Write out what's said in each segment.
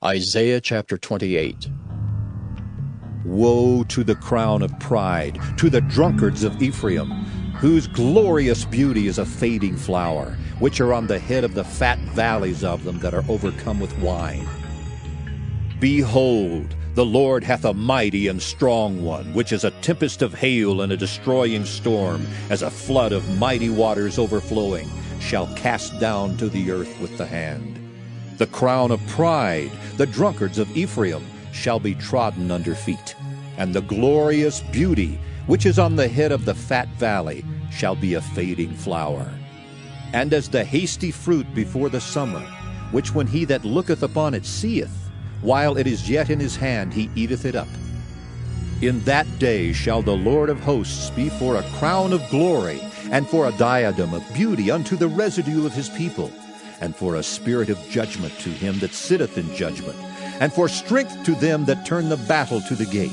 Isaiah chapter 28. Woe to the crown of pride, to the drunkards of Ephraim, whose glorious beauty is a fading flower, which are on the head of the fat valleys of them that are overcome with wine. Behold, the Lord hath a mighty and strong one, which is a tempest of hail and a destroying storm, as a flood of mighty waters overflowing, shall cast down to the earth with the hand. The crown of pride, the drunkards of Ephraim, shall be trodden under feet, and the glorious beauty, which is on the head of the fat valley, shall be a fading flower. And as the hasty fruit before the summer, which when he that looketh upon it seeth, while it is yet in his hand he eateth it up. In that day shall the Lord of hosts be for a crown of glory, and for a diadem of beauty unto the residue of his people, and for a spirit of judgment to him that sitteth in judgment, and for strength to them that turn the battle to the gate.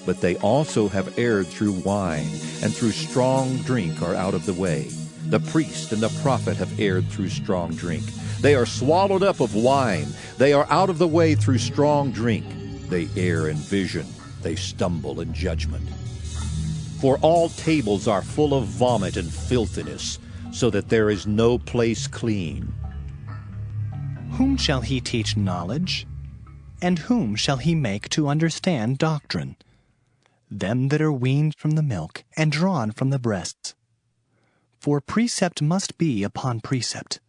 But they also have erred through wine, and through strong drink are out of the way. The priest and the prophet have erred through strong drink. They are swallowed up of wine. They are out of the way through strong drink. They err in vision. They stumble in judgment. For all tables are full of vomit and filthiness, so that there is no place clean. Whom shall he teach knowledge? And whom shall he make to understand doctrine? Them that are weaned from the milk, and drawn from the breasts. For precept must be upon precept,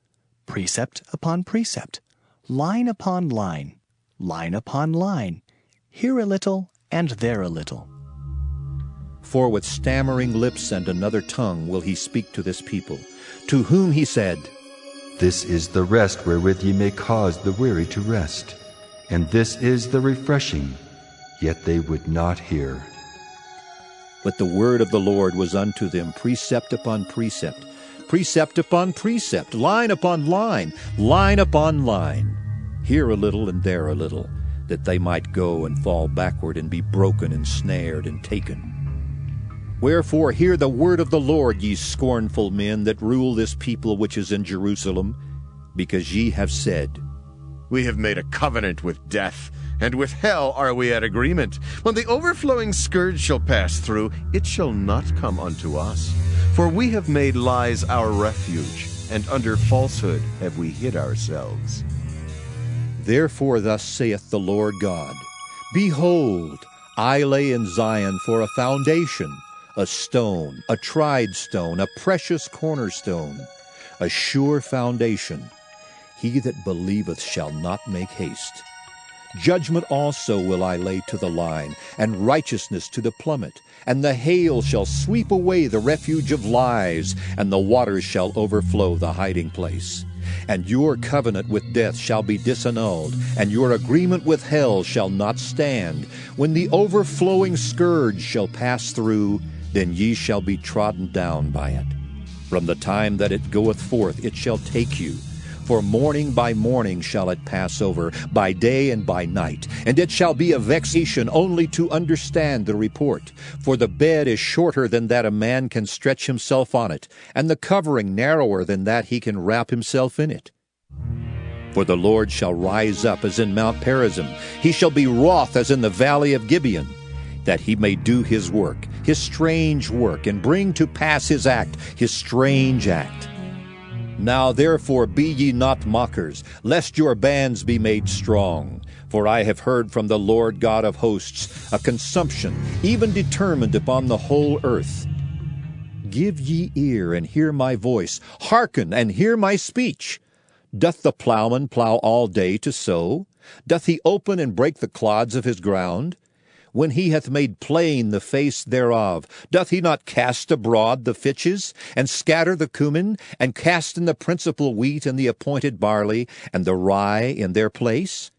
precept upon precept, line upon line, line upon line, here a little, and there a little. For with stammering lips and another tongue will he speak to this people, to whom he said, This is the rest wherewith ye may cause the weary to rest, and this is the refreshing, yet they would not hear. But the word of the Lord was unto them precept upon precept, precept upon precept, line upon line, line upon line, here a little and there a little, that they might go and fall backward and be broken and snared and taken. Wherefore hear the word of the Lord, ye scornful men that rule this people which is in Jerusalem, because ye have said, We have made a covenant with death, and with hell are we at agreement. When the overflowing scourge shall pass through, it shall not come unto us. For we have made lies our refuge, and under falsehood have we hid ourselves. Therefore thus saith the Lord God, Behold, I lay in Zion for a foundation, a stone, a tried stone, a precious cornerstone, a sure foundation. He that believeth shall not make haste. Judgment also will I lay to the line, and righteousness to the plummet. And the hail shall sweep away the refuge of lies, and the waters shall overflow the hiding place. And your covenant with death shall be disannulled, and your agreement with hell shall not stand. When the overflowing scourge shall pass through, then ye shall be trodden down by it. From the time that it goeth forth it shall take you. For morning by morning shall it pass over, by day and by night. And it shall be a vexation only to understand the report. For the bed is shorter than that a man can stretch himself on it, and the covering narrower than that he can wrap himself in it. For the Lord shall rise up as in Mount Perazim. He shall be wroth as in the valley of Gibeon, that he may do his work, his strange work, and bring to pass his act, his strange act. Now therefore be ye not mockers, lest your bands be made strong. For I have heard from the Lord God of hosts a consumption, even determined upon the whole earth. Give ye ear and hear my voice, hearken and hear my speech. Doth the plowman plow all day to sow? Doth he open and break the clods of his ground? When he hath made plain the face thereof, doth he not cast abroad the fitches, and scatter the cumin, and cast in the principal wheat and the appointed barley, and the rye in their place?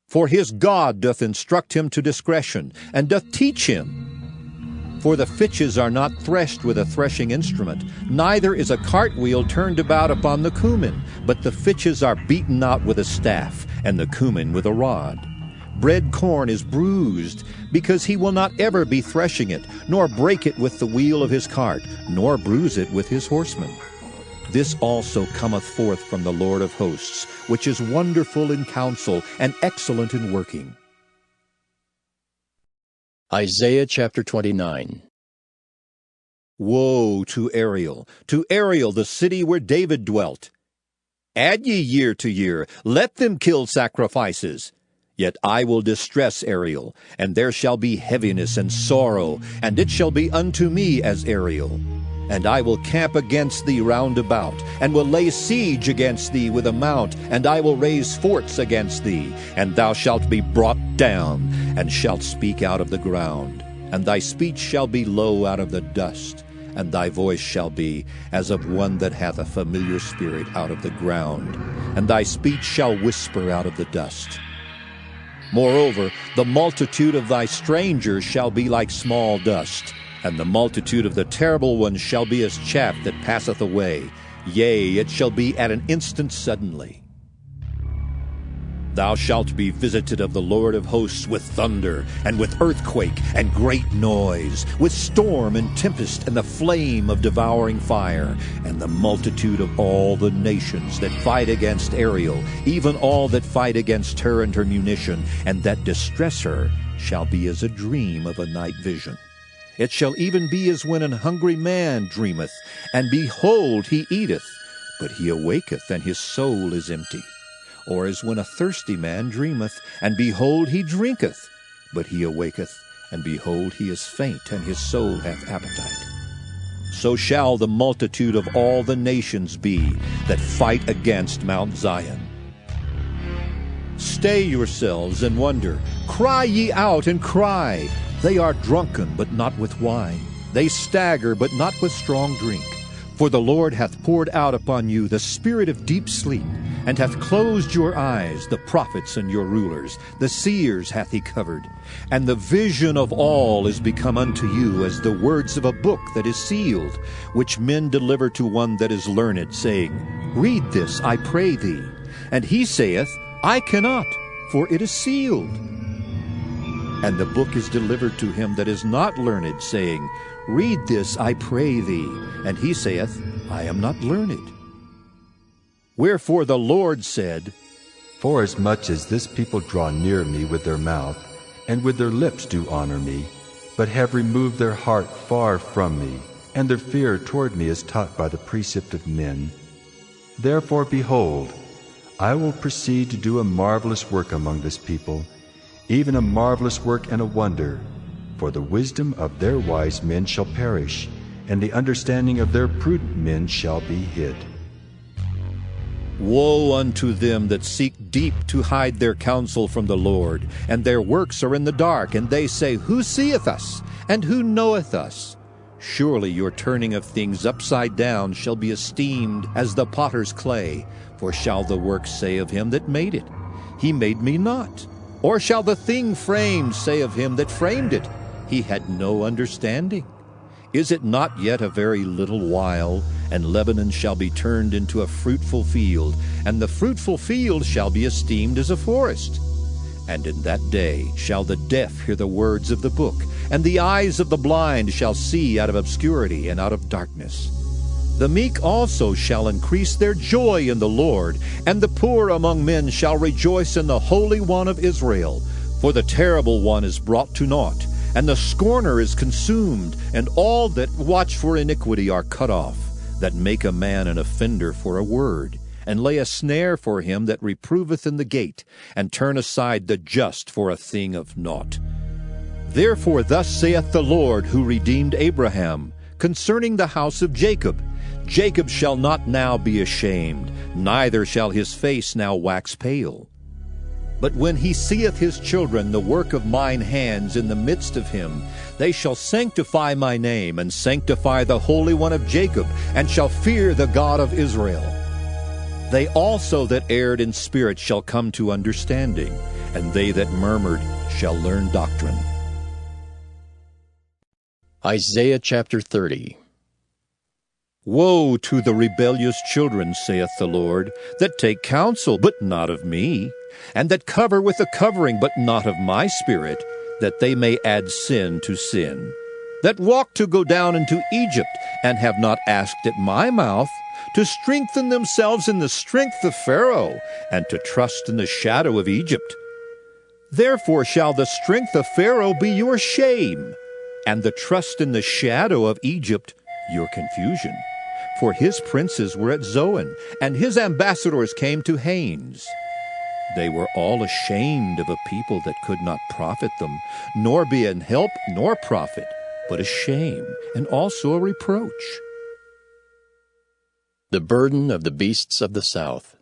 For his God doth instruct him to discretion, and doth teach him. For the fitches are not threshed with a threshing instrument, neither is a cartwheel turned about upon the cumin, but the fitches are beaten out with a staff, and the cumin with a rod. Bread corn is bruised, because he will not ever be threshing it, nor break it with the wheel of his cart, nor bruise it with his horsemen. This also cometh forth from the Lord of hosts, which is wonderful in counsel and excellent in working. Isaiah chapter 29. Woe to Ariel, the city where David dwelt! Add ye year to year, let them kill sacrifices. Yet I will distress Ariel, and there shall be heaviness and sorrow, and it shall be unto me as Ariel. And I will camp against thee round about, and will lay siege against thee with a mount, and I will raise forts against thee, and thou shalt be brought down, and shalt speak out of the ground. And thy speech shall be low out of the dust, and thy voice shall be as of one that hath a familiar spirit out of the ground, and thy speech shall whisper out of the dust. Moreover, the multitude of thy strangers shall be like small dust, and the multitude of the terrible ones shall be as chaff that passeth away. Yea, it shall be at an instant suddenly. Thou shalt be visited of the Lord of hosts with thunder, and with earthquake, and great noise, with storm and tempest, and the flame of devouring fire, and the multitude of all the nations that fight against Ariel, even all that fight against her and her munition, and that distress her, shall be as a dream of a night vision. It shall even be as when an hungry man dreameth, and behold, he eateth, but he awaketh, and his soul is empty. Or as when a thirsty man dreameth, and behold, he drinketh, but he awaketh, and behold, he is faint, and his soul hath appetite. So shall the multitude of all the nations be that fight against Mount Zion. Stay yourselves and wonder. Cry ye out and cry. They are drunken, but not with wine. They stagger, but not with strong drink. For the Lord hath poured out upon you the spirit of deep sleep, and hath closed your eyes, the prophets and your rulers, the seers hath he covered. And the vision of all is become unto you as the words of a book that is sealed, which men deliver to one that is learned, saying, Read this, I pray thee. And he saith, I cannot, for it is sealed. And the book is delivered to him that is not learned, saying, Read this, I pray thee. And he saith, I am not learned. Wherefore the Lord said, Forasmuch as this people draw near me with their mouth, and with their lips do honor me, but have removed their heart far from me, and their fear toward me is taught by the precept of men. Therefore, behold, I will proceed to do a marvelous work among this people, even a marvelous work and a wonder. For the wisdom of their wise men shall perish, and the understanding of their prudent men shall be hid. Woe unto them that seek deep to hide their counsel from the Lord, and their works are in the dark, and they say, Who seeth us, and who knoweth us? Surely your turning of things upside down shall be esteemed as the potter's clay. For shall the work say of him that made it, He made me not? Or shall the thing framed say of him that framed it, He had no understanding? Is it not yet a very little while, and Lebanon shall be turned into a fruitful field, and the fruitful field shall be esteemed as a forest? And in that day shall the deaf hear the words of the book, and the eyes of the blind shall see out of obscurity and out of darkness. The meek also shall increase their joy in the Lord, and the poor among men shall rejoice in the Holy One of Israel. For the terrible one is brought to naught, and the scorner is consumed, and all that watch for iniquity are cut off, that make a man an offender for a word, and lay a snare for him that reproveth in the gate, and turn aside the just for a thing of naught. Therefore thus saith the Lord, who redeemed Abraham, concerning the house of Jacob, Jacob shall not now be ashamed, neither shall his face now wax pale. But when he seeth his children, the work of mine hands in the midst of him, they shall sanctify my name, and sanctify the Holy One of Jacob, and shall fear the God of Israel. They also that erred in spirit shall come to understanding, and they that murmured shall learn doctrine. Isaiah chapter 30. Woe to the rebellious children, saith the Lord, that take counsel, but not of me, and that cover with a covering, but not of my spirit, that they may add sin to sin, that walk to go down into Egypt, and have not asked at my mouth, to strengthen themselves in the strength of Pharaoh, and to trust in the shadow of Egypt. Therefore shall the strength of Pharaoh be your shame, and the trust in the shadow of Egypt your confusion. For his princes were at Zoan, and his ambassadors came to Hanes. They were all ashamed of a people that could not profit them, nor be an help nor profit, but a shame, and also a reproach. The burden of the beasts of the south.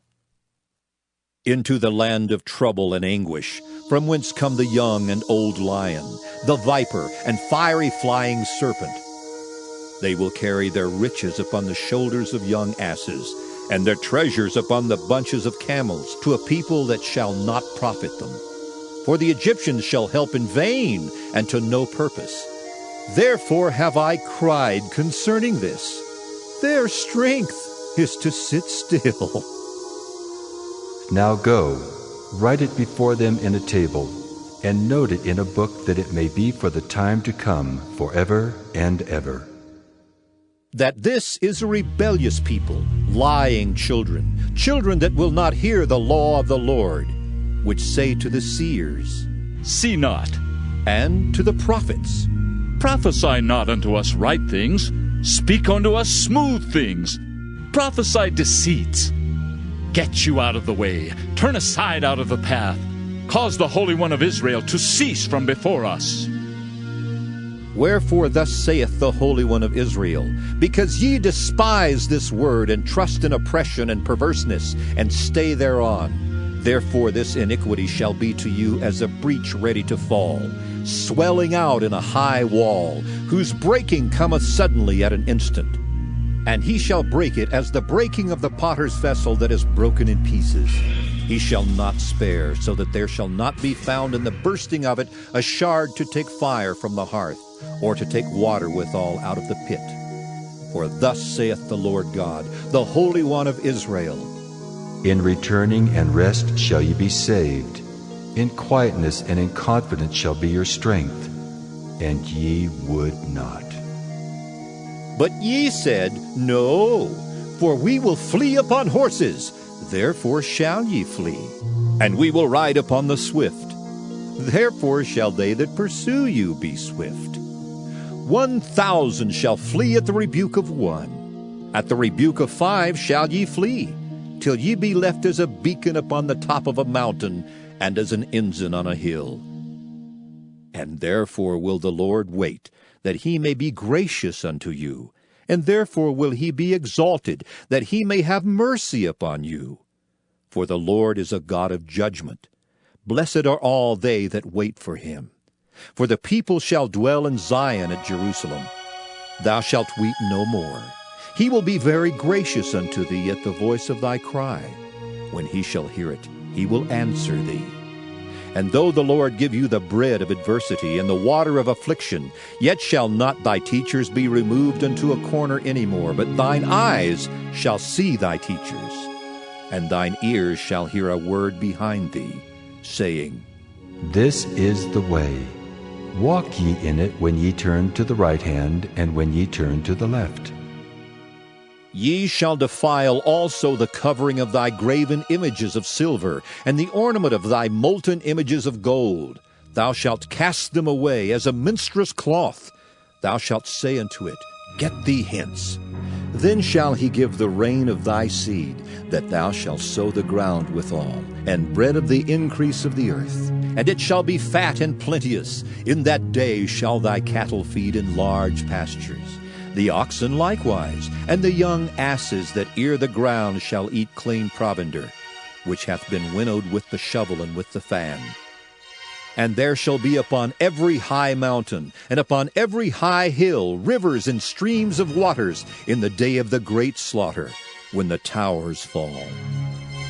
Into the land of trouble and anguish, from whence come the young and old lion, the viper and fiery flying serpent. They will carry their riches upon the shoulders of young asses, and their treasures upon the bunches of camels, to a people that shall not profit them. For the Egyptians shall help in vain, and to no purpose. Therefore have I cried concerning this. Their strength is to sit still. Now go, write it before them in a table, and note it in a book, that it may be for the time to come, forever and ever. That this is a rebellious people, lying children, children that will not hear the law of the Lord, which say to the seers, See not, and to the prophets, prophesy not unto us right things, speak unto us smooth things, prophesy deceits. Get you out of the way, turn aside out of the path, cause the Holy One of Israel to cease from before us. Wherefore thus saith the Holy One of Israel, because ye despise this word, and trust in oppression and perverseness, and stay thereon, therefore this iniquity shall be to you as a breach ready to fall, swelling out in a high wall, whose breaking cometh suddenly at an instant. And he shall break it as the breaking of the potter's vessel that is broken in pieces. He shall not spare, so that there shall not be found in the bursting of it a shard to take fire from the hearth, or to take water withal out of the pit. For thus saith the Lord God, the Holy One of Israel, In returning and rest shall ye be saved. In quietness and in confidence shall be your strength. And ye would not. But ye said, No, for we will flee upon horses, therefore shall ye flee. And we will ride upon the swift, therefore shall they that pursue you be swift. 1,000 shall flee at the rebuke of one. At the rebuke of 5 shall ye flee, till ye be left as a beacon upon the top of a mountain, and as an ensign on a hill. And therefore will the Lord wait, that he may be gracious unto you, and therefore will he be exalted, that he may have mercy upon you. For the Lord is a God of judgment. Blessed are all they that wait for him. For the people shall dwell in Zion at Jerusalem. Thou shalt weep no more. He will be very gracious unto thee at the voice of thy cry. When he shall hear it, he will answer thee. And though the Lord give you the bread of adversity and the water of affliction, yet shall not thy teachers be removed unto a corner any more, but thine eyes shall see thy teachers, and thine ears shall hear a word behind thee, saying, This is the way. Walk ye in it when ye turn to the right hand, and when ye turn to the left. Ye shall defile also the covering of thy graven images of silver, and the ornament of thy molten images of gold. Thou shalt cast them away as a minstrel's cloth. Thou shalt say unto it, Get thee hence. Then shall he give the rain of thy seed, that thou shalt sow the ground withal, and bread of the increase of the earth. And it shall be fat and plenteous. In that day shall thy cattle feed in large pastures. The oxen likewise, and the young asses that ear the ground shall eat clean provender, which hath been winnowed with the shovel and with the fan. And there shall be upon every high mountain, and upon every high hill, rivers and streams of waters in the day of the great slaughter, when the towers fall.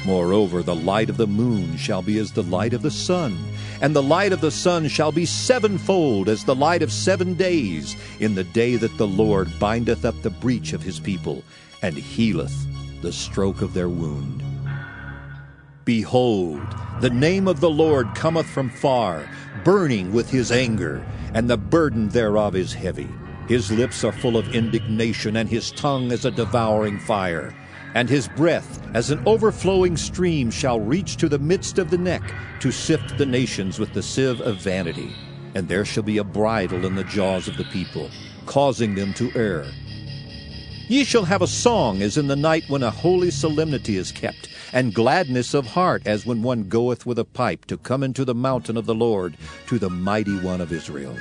Moreover, the light of the moon shall be as the light of the sun, and the light of the sun shall be sevenfold as the light of 7 days, in the day that the Lord bindeth up the breach of his people, and healeth the stroke of their wound. Behold, the name of the Lord cometh from far, burning with his anger, and the burden thereof is heavy. His lips are full of indignation, and his tongue is a devouring fire. And his breath as an overflowing stream shall reach to the midst of the neck, to sift the nations with the sieve of vanity. And there shall be a bridle in the jaws of the people, causing them to err. Ye shall have a song as in the night when a holy solemnity is kept, and gladness of heart as when one goeth with a pipe to come into the mountain of the Lord, to the mighty one of Israel.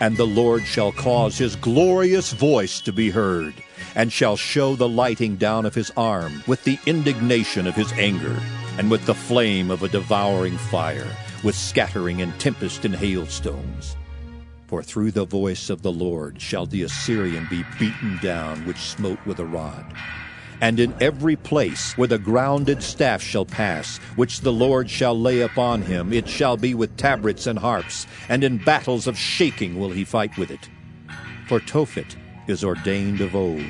And the Lord shall cause his glorious voice to be heard, and shall show the lighting down of his arm, with the indignation of his anger, and with the flame of a devouring fire, with scattering and tempest and hailstones. For through the voice of the Lord shall the Assyrian be beaten down, which smote with a rod. And in every place where the grounded staff shall pass, which the Lord shall lay upon him, it shall be with tabrets and harps, and in battles of shaking will he fight with it. For Tophet is ordained of old.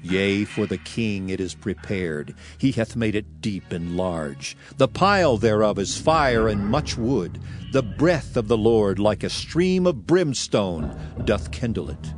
Yea, for the king it is prepared. He hath made it deep and large. The pile thereof is fire and much wood. The breath of the Lord, like a stream of brimstone, doth kindle it.